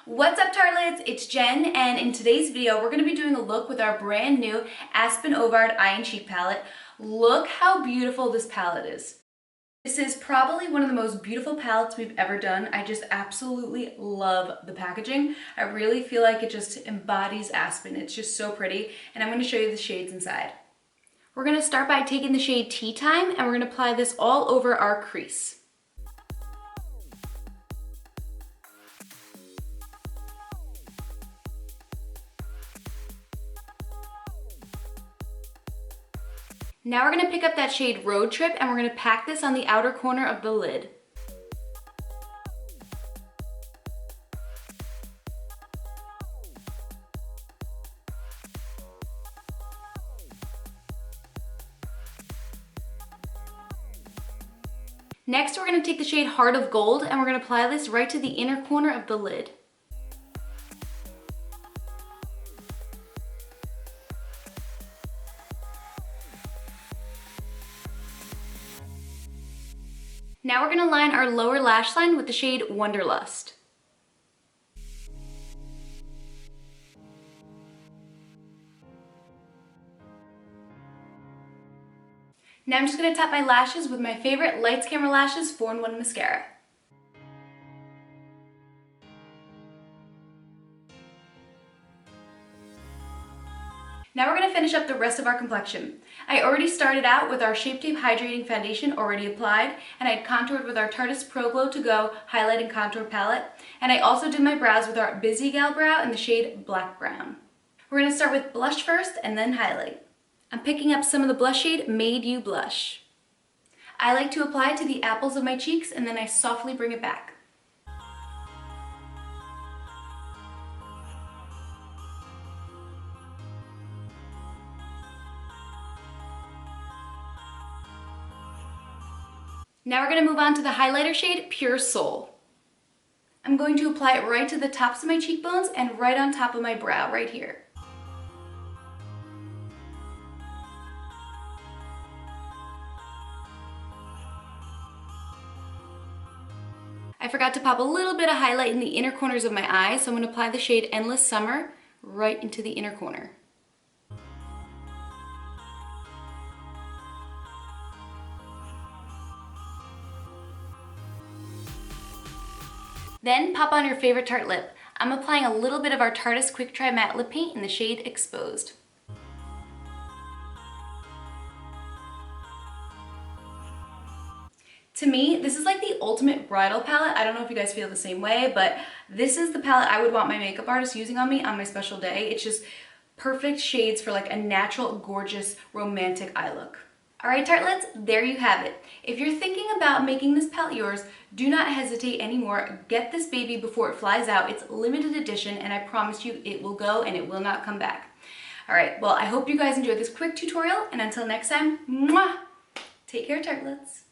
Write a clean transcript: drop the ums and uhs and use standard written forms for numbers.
What's up, tartlets? It's Jen, and in today's video we're going to be doing a look with our brand new Aspyn Ovard Eye and Cheek palette. Look how beautiful this palette is. This is probably one of the most beautiful palettes we've ever done. I just absolutely love the packaging. I really feel like it just embodies Aspyn. It's just so pretty, and I'm going to show you the shades inside. We're going to start by taking the shade Tea Time, and we're going to apply this all over our crease. Now we're going to pick up that shade Road Trip and we're going to pack this on the outer corner of the lid. Next, we're going to take the shade Heart of Gold and we're going to apply this right to the inner corner of the lid. Now we're going to line our lower lash line with the shade Wonderlust. Now I'm just going to tap my lashes with my favorite Lights Camera Lashes 4-in-1 mascara. Now we're going to finish up the rest of our complexion. I already started out with our Shape Tape Hydrating Foundation already applied, and I had contoured with our Tarte Pro Glow To Go Highlight and Contour Palette, and I also did my brows with our Busy Gal Brow in the shade Black Brown. We're going to start with blush first and then highlight. I'm picking up some of the blush shade Made You Blush. I like to apply it to the apples of my cheeks and then I softly bring it back. Now we're going to move on to the highlighter shade Pure Soul. I'm going to apply it right to the tops of my cheekbones and right on top of my brow, right here. I forgot to pop a little bit of highlight in the inner corners of my eyes, so I'm going to apply the shade Endless Summer right into the inner corner. Then pop on your favorite Tarte lip. I'm applying a little bit of our Tarte Quick Dry Matte Lip Paint in the shade Exposed. To me, this is like the ultimate bridal palette. I don't know if you guys feel the same way, but this is the palette I would want my makeup artist using on me on my special day. It's just perfect shades for like a natural, gorgeous, romantic eye look. Alright, tartlets, there you have it. If you're thinking about making this palette yours, do not hesitate anymore. Get this baby before it flies out. It's limited edition and I promise you it will go and it will not come back. Alright, well I hope you guys enjoyed this quick tutorial and until next time, mwah! Take care, tartlets.